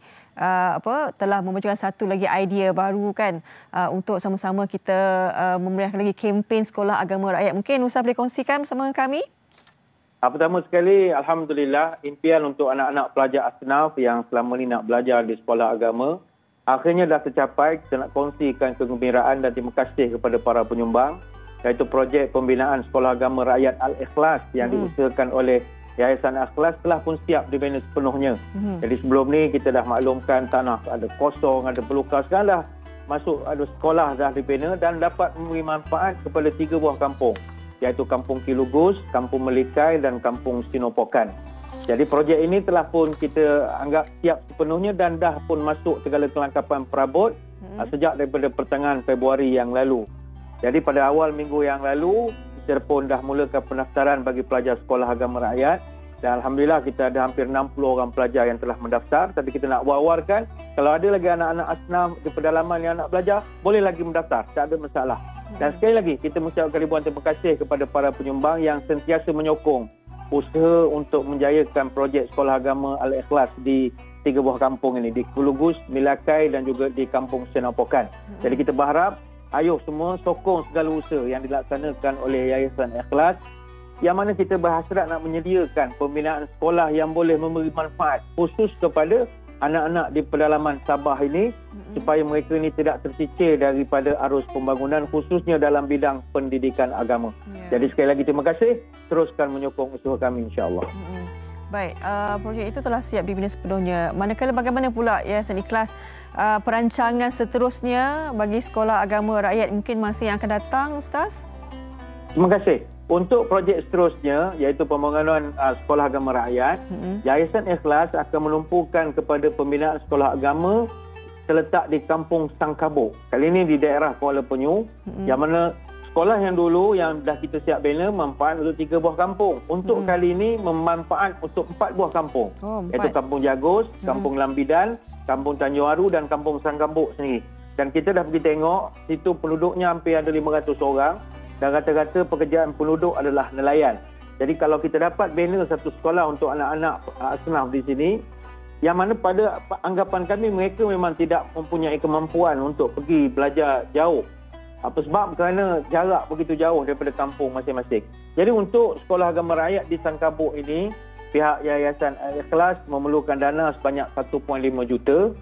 telah memunculkan satu lagi idea baru kan untuk sama-sama kita memeriahkan lagi kempen Sekolah Agama Rakyat. Mungkin Ustaz boleh kongsikan bersama kami? Pertama sekali, Alhamdulillah, impian untuk anak-anak pelajar asnaf yang selama ini nak belajar di sekolah agama akhirnya dah tercapai. Kita nak kongsikan kegembiraan dan terima kasih kepada para penyumbang, iaitu projek pembinaan Sekolah Agama Rakyat Al-Ikhlas yang diusahakan oleh Yayasan Ikhlas telah pun siap dibina sepenuhnya. Jadi sebelum ni kita dah maklumkan tanah ada kosong, ada belukar. Sekarang dah masuk, ada sekolah dah dibina dan dapat memberi manfaat kepada 3 buah kampung, iaitu Kampung Kilugus, Kampung Melikai dan Kampung Sinopokan. Jadi projek ini telah pun kita anggap siap sepenuhnya dan dah pun masuk segala kelengkapan perabot sejak daripada pertengahan Februari yang lalu. Jadi pada awal minggu yang lalu, kita pun dah mulakan pendaftaran bagi pelajar sekolah agama rakyat. Dan Alhamdulillah kita ada hampir 60 orang pelajar yang telah mendaftar. Tapi kita nak war-warkan, kalau ada lagi anak-anak asnaf di pedalaman yang nak belajar, boleh lagi mendaftar, tak ada masalah. Dan sekali lagi, kita mengucapkan ribuan terima kasih kepada para penyumbang yang sentiasa menyokong usaha untuk menjayakan projek sekolah agama Al-Ikhlas di 3 buah kampung ini, di Kulugus, Milakai dan juga di Kampung Senapokan. Jadi kita berharap, ayo semua sokong segala usaha yang dilaksanakan oleh Yayasan Ikhlas, yang mana kita berhasrat nak menyediakan pembinaan sekolah yang boleh memberi manfaat khusus kepada anak-anak di pedalaman Sabah ini, supaya mereka ini tidak tercicir daripada arus pembangunan khususnya dalam bidang pendidikan agama. Jadi sekali lagi terima kasih, teruskan menyokong usaha kami insya-Allah. Baik, projek itu telah siap dibina sepenuhnya. Manakala bagaimana pula Yayasan Ikhlas perancangan seterusnya bagi sekolah agama rakyat mungkin masa yang akan datang, Ustaz? Terima kasih. Untuk projek seterusnya, iaitu pembangunan sekolah agama rakyat, Yayasan Ikhlas akan menumpukan kepada pembinaan sekolah agama terletak di Kampung Sangkabuk. Kali ini di daerah Kuala Penyu, yang mana sekolah yang dulu yang dah kita siap bina manfaat untuk 3 buah kampung. Untuk kali ini memanfaat untuk 4 buah kampung, iaitu Kampung Jagos, Kampung Lambidan, Kampung Tanjung Aru dan Kampung Sangkabuk sendiri. Dan kita dah pergi tengok, situ penduduknya hampir ada 500 orang. Dan rata-rata pekerjaan penduduk adalah nelayan. Jadi kalau kita dapat bina satu sekolah untuk anak-anak asnaf di sini, yang mana pada anggapan kami mereka memang tidak mempunyai kemampuan untuk pergi belajar jauh. Apa sebab? Kerana jarak begitu jauh daripada kampung masing-masing. Jadi untuk sekolah agama rakyat di Sangkabuk ini, pihak Yayasan Ikhlas memerlukan dana sebanyak 1.5 juta.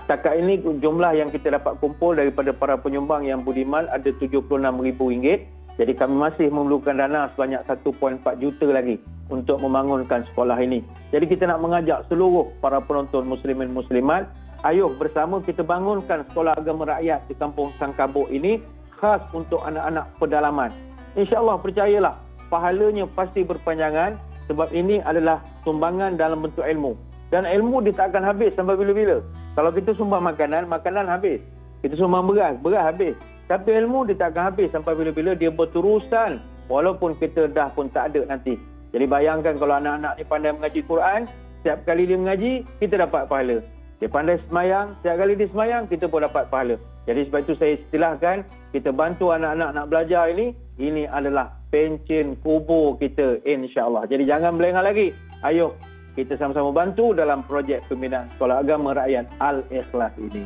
Setakat ini jumlah yang kita dapat kumpul daripada para penyumbang yang budiman ada RM76,000. Jadi kami masih memerlukan dana sebanyak 1.4 juta lagi untuk membangunkan sekolah ini. Jadi kita nak mengajak seluruh para penonton muslimin muslimat, ayo bersama kita bangunkan sekolah agama rakyat di Kampung Sangkabuk ini khas untuk anak-anak pedalaman. InsyaAllah percayalah, pahalanya pasti berpanjangan. Sebab ini adalah sumbangan dalam bentuk ilmu. Dan ilmu dia tak akan habis sampai bila-bila. Kalau kita sumbang makanan, makanan habis. Kita sumbang beras, beras habis. Tapi ilmu dia tak akan habis sampai bila-bila, dia berterusan. Walaupun kita dah pun tak ada nanti. Jadi bayangkan kalau anak-anak ni pandai mengaji Quran, setiap kali dia mengaji, kita dapat pahala. Dia pandai semayang, setiap kali dia semayang, kita pun dapat pahala. Jadi sebab itu saya istilahkan, kita bantu anak-anak nak belajar ini adalah pencen kubur kita insya-Allah. Jadi jangan melengah lagi. Ayo kita sama-sama bantu dalam projek pembinaan sekolah agama rakyat Al-Ikhlas ini.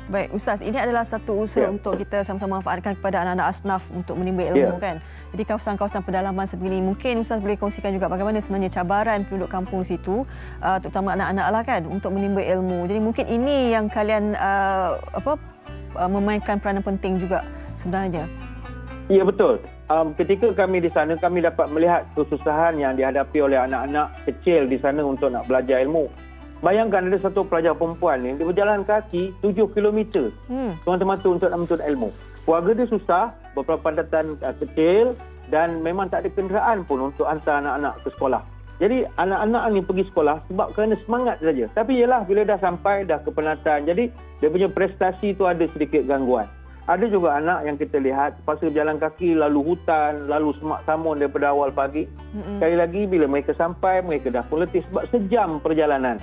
Baik, Ustaz, ini adalah satu usaha untuk kita sama-sama manfaatkan kepada anak-anak asnaf untuk menimba ilmu kan. Jadi kawasan-kawasan pedalaman sebegini, mungkin Ustaz boleh kongsikan juga bagaimana sebenarnya cabaran penduduk kampung situ, terutama anak-anak lah kan, untuk menimba ilmu. Jadi mungkin ini yang kalian memainkan peranan penting juga sebenarnya. Ya, betul. Ketika kami di sana, kami dapat melihat kesusahan yang dihadapi oleh anak-anak kecil di sana untuk nak belajar ilmu. Bayangkan ada satu pelajar perempuan ni, dia berjalan kaki 7 km semata-mata untuk nak menuntut ilmu. Keluarga dia susah, berpendapatan kecil dan memang tak ada kenderaan pun untuk hantar anak-anak ke sekolah. Jadi anak-anak ni pergi sekolah sebab kerana semangat saja. Tapi ialah bila dah sampai, dah kepenatan, jadi dia punya prestasi tu ada sedikit gangguan. Ada juga anak yang kita lihat pasal berjalan kaki lalu hutan, lalu semak samun daripada awal pagi. Sekali lagi bila mereka sampai, mereka dah pun letih sebab sejam perjalanan.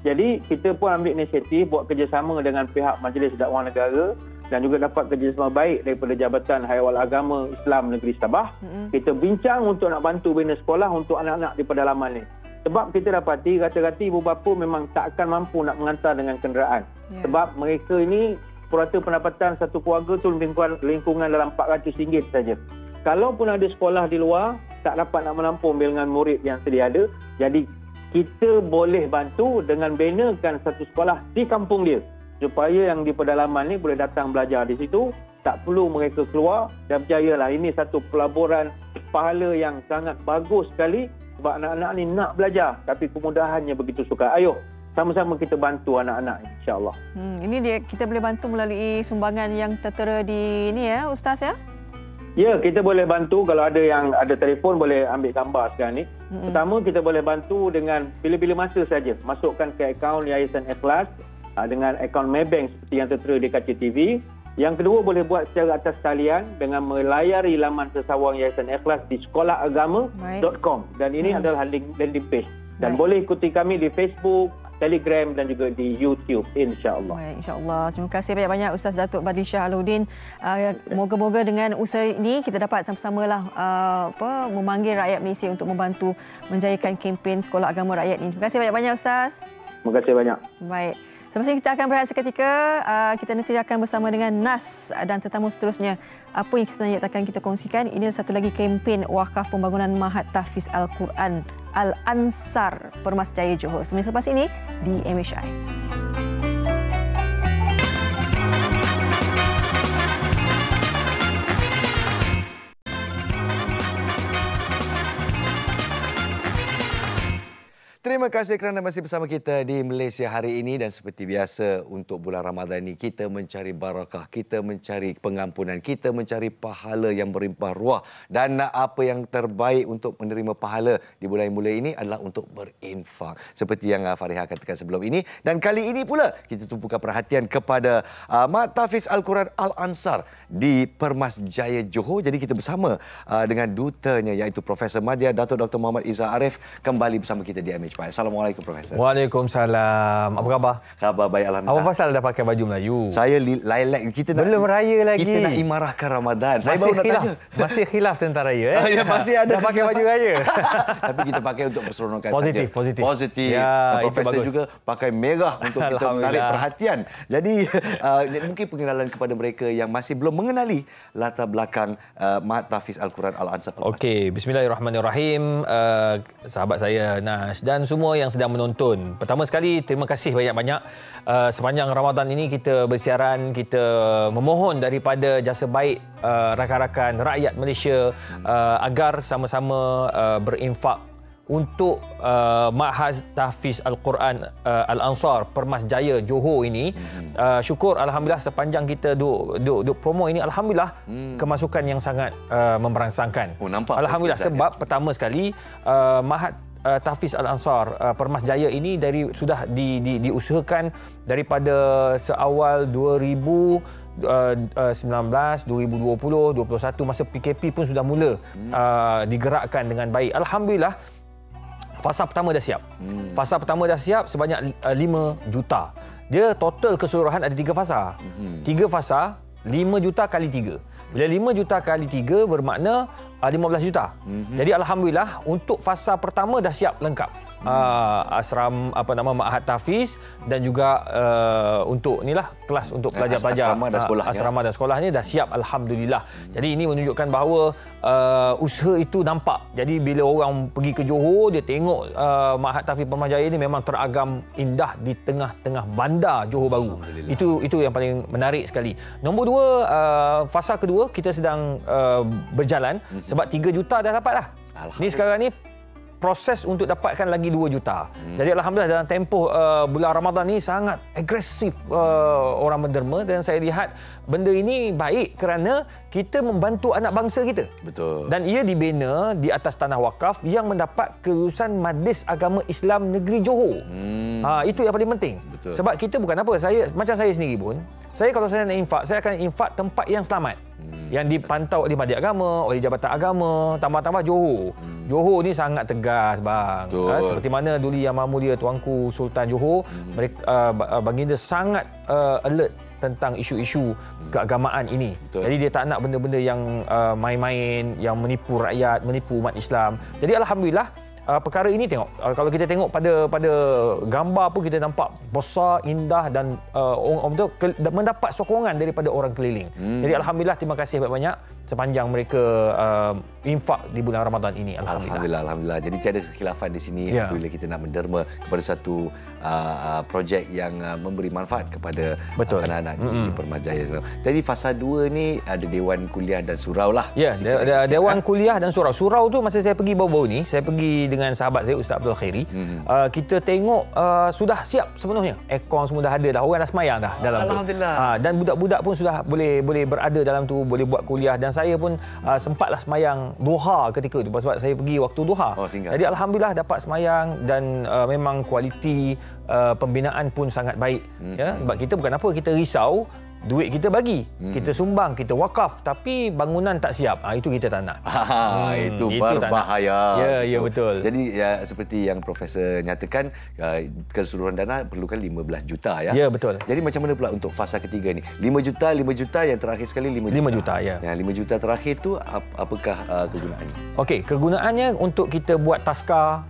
Jadi kita pun ambil inisiatif buat kerjasama dengan pihak Majlis Dakwah Negara dan juga dapat kerjasama baik daripada Jabatan Hayawal Agama Islam Negeri Sabah. Kita bincang untuk nak bantu bina sekolah untuk anak-anak di pedalaman ni. Sebab kita dapati rata-rata ibu bapa memang tak akan mampu nak mengantar dengan kenderaan. Sebab mereka ini purata pendapatan satu keluarga tu lingkungan dalam RM400 saja. Kalaupun ada sekolah di luar, tak dapat nak menampung bilangan murid yang sedia ada. Jadi kita boleh bantu dengan binakan satu sekolah di kampung dia, supaya yang di pedalaman ni boleh datang belajar di situ, tak perlu mereka keluar. Dan percayalah, ini satu pelaburan pahala yang sangat bagus sekali, sebab anak-anak ni nak belajar tapi kemudahannya begitu sukar. Ayo sama-sama kita bantu anak-anak insya-Allah. Ini dia, kita boleh bantu melalui sumbangan yang tertera di ni ya, Ustaz ya? Ya, kita boleh bantu. Kalau ada yang ada telefon boleh ambil gambar sekarang ni. Pertama, kita boleh bantu dengan bila-bila masa saja. Masukkan ke akaun Yayasan Ikhlas dengan akaun Maybank seperti yang tertera di kaca TV. Yang kedua, boleh buat secara atas talian dengan melayari laman sesawang Yayasan Ikhlas di sekolahagama.com. Dan ini adalah landing page. Dan boleh ikuti kami di Facebook, Telegram dan juga di YouTube, insya-Allah. Baik, insya-Allah. Terima kasih banyak-banyak Ustaz Datuk Badri Shah Alauddin. Moga-moga dengan usaha ini kita dapat sama-samalah memanggil rakyat Malaysia untuk membantu menjayakan kempen Sekolah Agama Rakyat ini. Terima kasih banyak-banyak Ustaz. Terima kasih banyak. Baik. Semasa kita akan berehat seketika, kita nanti akan bersama dengan Nas dan tetamu seterusnya. Apa yang sebenarnya akan kita kongsikan? Ini satu lagi kempen wakaf pembangunan Mahat Tahfiz Al-Quran Al-Ansar Permas Jaya Johor. Semasa lepas ini di MHI. Terima kasih kerana masih bersama kita di Malaysia hari ini, dan seperti biasa untuk bulan Ramadan ini kita mencari barakah, kita mencari pengampunan, kita mencari pahala yang berlimpah ruah, dan apa yang terbaik untuk menerima pahala di bulan yang mulia ini adalah untuk berinfak. Seperti yang Fariha katakan sebelum ini, dan kali ini pula kita tumpukan perhatian kepada Mahat Tahfiz Al-Quran Al-Ansar di Permas Jaya Johor. Jadi kita bersama dengan dutanya iaitu Profesor Madya Datuk Dr. Muhammad Izzah Arif kembali bersama kita di MHI. Assalamualaikum Profesor. Waalaikumsalam. Apa khabar? Khabar baik alhamdulillah. Apa pasal dah pakai baju Melayu? Saya lain-lain. Kita belum raya lagi. Kita nak imarahkan Ramadan. Saya masih baru nak tanya. Masih khilaf tentang raya. Ya, masih ada. Dah pakai baju raya. Tapi kita pakai untuk berseronokan positif, saja. Positif. Ya, Profesor juga pakai merah untuk kita menarik perhatian. Jadi mungkin pengenalan kepada mereka yang masih belum mengenali latar belakang Mahat Tahfiz Al-Quran Al-Ansar. Okey, bismillahirrahmanirrahim. Sahabat saya Nash dan semua yang sedang menonton. Pertama sekali, terima kasih banyak-banyak. Sepanjang Ramadan ini kita bersiaran, kita memohon daripada jasa baik rakan-rakan rakyat Malaysia agar sama-sama berinfak untuk Mahat Tahfiz Al-Quran Al-Ansar Permas Jaya Johor ini. Syukur alhamdulillah sepanjang kita duk promo ini, alhamdulillah kemasukan yang sangat memberangsangkan. Nampak alhamdulillah sebab pertama sekali Mahat Tahfiz Al-Ansar Permas Jaya ini sudah diusahakan daripada seawal 2019, 2020, 2021 masa PKP pun sudah mula digerakkan dengan baik. Alhamdulillah fasa pertama dah siap. Fasa pertama dah siap sebanyak 5 juta. Dia total keseluruhan ada 3 fasa. 3 fasa 5 juta kali 3. Bila 5 juta kali 3 bermakna 15 juta. Jadi alhamdulillah untuk fasa pertama dah siap lengkap. Asram Mahat Tahfiz dan juga untuk inilah kelas untuk pelajar-pelajar asrama dan sekolahnya dah siap alhamdulillah. Jadi ini menunjukkan bahawa usaha itu nampak. Jadi bila orang pergi ke Johor, dia tengok Mahat Tahfiz Permas Jaya ini memang teragam indah di tengah-tengah bandar Johor Bahru. Itu yang paling menarik sekali. Nombor 2, fasa kedua kita sedang berjalan sebab 3 juta dah dapat dah. Ni sekarang ni proses untuk dapatkan lagi 2 juta. Jadi alhamdulillah dalam tempoh bulan Ramadan ni sangat agresif orang menderma, dan saya lihat benda ini baik kerana kita membantu anak bangsa kita. Betul. Dan ia dibina di atas tanah wakaf yang mendapat kelulusan Majlis Agama Islam Negeri Johor. Itu yang paling penting. Betul. Sebab kita bukan apa, macam saya sendiri pun, kalau saya nak infak, saya akan infak tempat yang selamat. Yang dipantau oleh Majlis Agama, oleh Jabatan Agama, tambah-tambah Johor. Johor ni sangat tegas bang. Seperti mana dulu Yang Maha Mulia Tuanku Sultan Johor, baginda sangat alert tentang isu-isu keagamaan ini. Betul. Jadi dia tak nak benda-benda yang main-main, yang menipu rakyat, menipu umat Islam. Jadi alhamdulillah perkara ini kalau kita tengok pada gambar pun kita nampak besar, indah, dan orang mendapat sokongan daripada orang keliling. Jadi alhamdulillah terima kasih banyak-banyak sepanjang mereka infak di bulan Ramadan ini. Alhamdulillah. Jadi tiada kekhilafan di sini apabila kita nak menderma kepada satu projek yang memberi manfaat kepada anak-anak di Permas Jaya. Jadi fasa 2 ni ada Dewan Kuliah dan Surau lah. Ya, Dewan Kuliah dan Surau. Surau tu masa saya pergi baru-baru ni, saya pergi dengan sahabat saya Ustaz Abdul Khairi. Kita tengok sudah siap sepenuhnya. Aircon semua dah ada dah. Orang dah semayang dah dalam tu. Alhamdulillah. Dan budak-budak pun sudah boleh berada dalam tu, boleh buat kuliah, dan saya pun sempatlah semayang sembahyang duha ketika itu sebab saya pergi waktu duha. Jadi alhamdulillah dapat sembahyang dan memang kualiti pembinaan pun sangat baik. Ya, sebab kita bukan apa, kita risau duit kita bagi, kita sumbang, kita wakaf, tapi bangunan tak siap. Itu kita tak nak. Itu berbahaya. Ya, betul. Jadi seperti yang Profesor nyatakan, keseluruhan dana perlukan 15 juta ya. Ya, betul. Jadi macam mana pula untuk fasa ketiga ni? 5 juta yang terakhir sekali 5 juta ya. Yang 5 juta terakhir tu apakah kegunaannya? Okey, kegunaannya untuk kita buat taska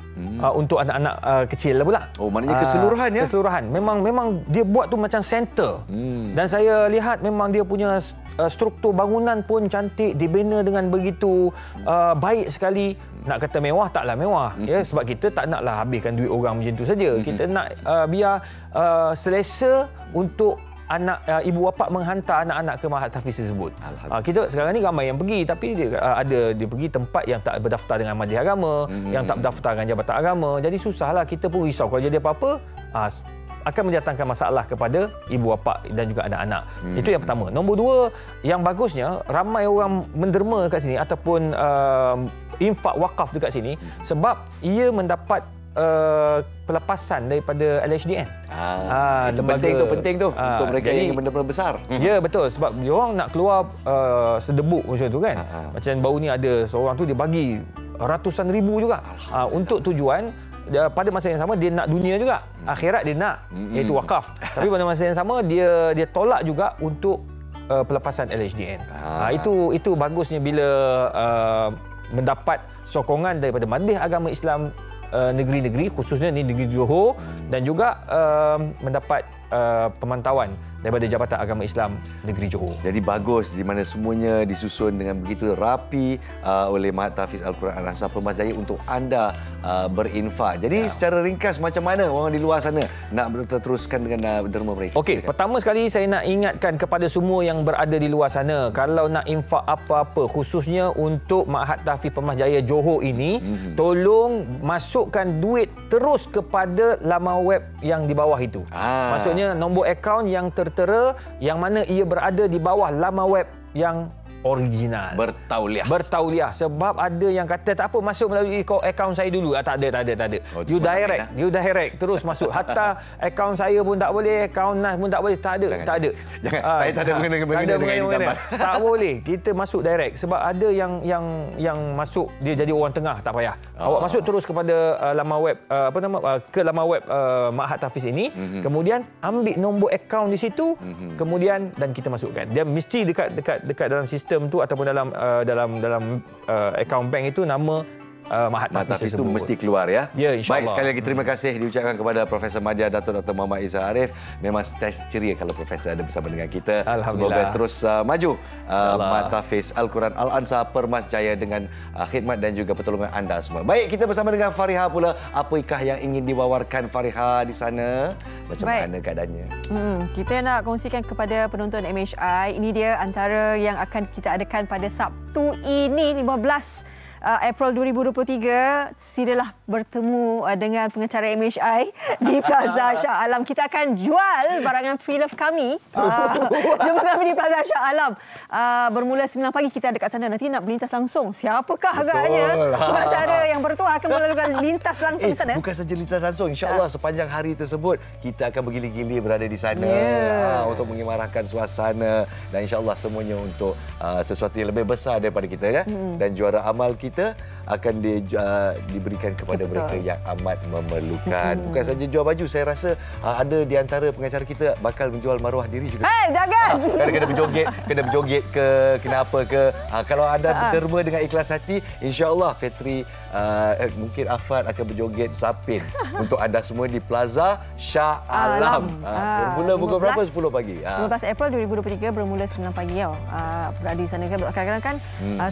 untuk anak-anak kecil lah pula. Oh, maknanya keseluruhan ya? Keseluruhan. Memang dia buat tu macam center. Dan saya lihat memang dia punya struktur bangunan pun cantik, dibina dengan begitu baik sekali. Nak kata mewah, taklah mewah. Ya, sebab kita tak naklah habiskan duit orang macam tu saja. Kita nak biar selesa untuk ibu bapa menghantar anak-anak ke Mahat Tahfiz tersebut. Kita sekarang ni ramai yang pergi, tapi dia pergi tempat yang tak berdaftar dengan Majlis Agama, yang tak berdaftar dengan Jabatan Agama. Jadi susahlah, kita pun risau kalau jadi apa-apa akan mendatangkan masalah kepada ibu bapa dan juga anak-anak. Itu yang pertama. Nombor dua, yang bagusnya ramai orang menderma kat sini ataupun infak wakaf dekat sini sebab ia mendapat pelepasan daripada LHDN. Itu penting tu untuk mereka yang ingin benda-benda besar. Ya, betul, sebab dia orang nak keluar sedebuk macam tu kan. Macam baru ni ada seorang tu dia bagi ratusan ribu juga untuk tujuan pada masa yang sama dia nak dunia juga. Akhirat dia nak, iaitu wakaf. Tapi pada masa yang sama dia tolak juga untuk pelepasan LHDN. Itu bagusnya bila mendapat sokongan daripada Majlis Agama Islam negeri-negeri, khususnya ni negeri Johor, dan juga mendapat pemantauan daripada Jabatan Agama Islam Negeri Johor. Jadi bagus di mana semuanya disusun dengan begitu rapi oleh Mahat Tahfiz Al-Quran Al-Ansar Permas Jaya untuk anda berinfak. Jadi secara ringkas, macam mana orang di luar sana nak teruskan dengan derma mereka? Okey, pertama sekali saya nak ingatkan kepada semua yang berada di luar sana, kalau nak infak apa-apa khususnya untuk Mahat Tahfiz Permas Jaya Johor ini, tolong masukkan duit terus kepada laman web yang di bawah itu. Maksudnya nombor akaun yang tertera yang mana ia berada di bawah laman web yang original. Bertauliah. Sebab ada yang kata tak apa, masuk melalui akaun saya dulu. Tak ada. You direct terus masuk. Hatta akaun saya pun tak boleh, akaun NAS pun tak boleh. Tak ada. Saya tak ada mengena dengan zaman. Tak boleh. Kita masuk direct sebab ada yang masuk dia jadi orang tengah, tak payah. Awak masuk terus kepada laman web ke laman web Mahat Tahfiz ini, kemudian ambil nombor akaun di situ, kemudian dan kita masukkan. Dia mesti dekat dalam sistem tu ataupun dalam akaun bank itu nama Mahat Tahfiz itu mesti keluar ya. Ya, insya-Allah. Baik, sekali lagi terima kasih diucapkan kepada Profesor Madya Dato' Dr. Muhammad Izzah Arif. Memang ceria kalau Profesor ada bersama dengan kita. Semoga terus maju Mahat Tahfiz Al-Quran Al-Ansar Permas Jaya dengan khidmat dan juga pertolongan anda semua. Baik, kita bersama dengan Fariha pula. Apakah yang ingin diwawarkan Fariha di sana? Macam mana keadaannya? Kita nak kongsikan kepada penonton MHI. Ini dia antara yang akan kita adakan pada Sabtu ini 15 April 2023. Silalah bertemu dengan pengacara MHI di Plaza Shah Alam. Kita akan jual barangan pre-love kami. Jumpa kami di Plaza Shah Alam. Bermula 9 pagi kita ada kat sana. Nanti nak berlintas langsung. Siapakah agaknya pengacara yang bertuah akan melakukan lintas langsung di sana? Bukan saja lintas langsung. InsyaAllah sepanjang hari tersebut kita akan bergili-gili berada di sana untuk mengimarahkan suasana. Dan insyaAllah semuanya untuk sesuatu yang lebih besar daripada kita ya. Dan juara amal kita akan diberikan kepada mereka yang amat memerlukan. Bukan saja jual baju, saya rasa ada di antara pengacara kita bakal menjual maruah diri juga. Jangan! Kena berjoget ke, kena apa ke. Kalau anda berderma dengan ikhlas hati, insya-Allah Fitri mungkin Afad akan berjoget sapin untuk anda semua di Plaza Shah Alam. Bermula pukul berapa? 10 pagi. 15 April 2023 bermula 9 pagi berada di sana kan. Kadang-kadang kan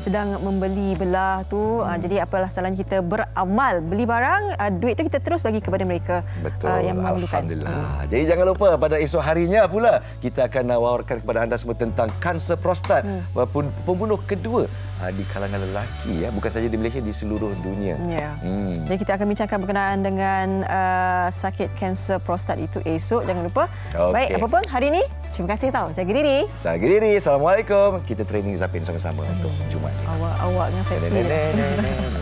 sedang membeli belah sesuatu. Jadi apalah salahnya kita beramal, beli barang, duit tu kita terus bagi kepada mereka yang memerlukan. Alhamdulillah. Jadi jangan lupa pada esok harinya pula kita akan wawarkan kepada anda semua tentang kanser prostat, pembunuh kedua di kalangan lelaki, bukan saja di Malaysia, di seluruh dunia. Jadi kita akan bincangkan berkenaan dengan sakit kanser prostat itu esok, jangan lupa. Baik, apa pun hari ini, terima kasih jaga diri. Jaga diri. Assalamualaikum. Kita training Zapin sama-sama untuk Jumaat ni. Awak dengan saya.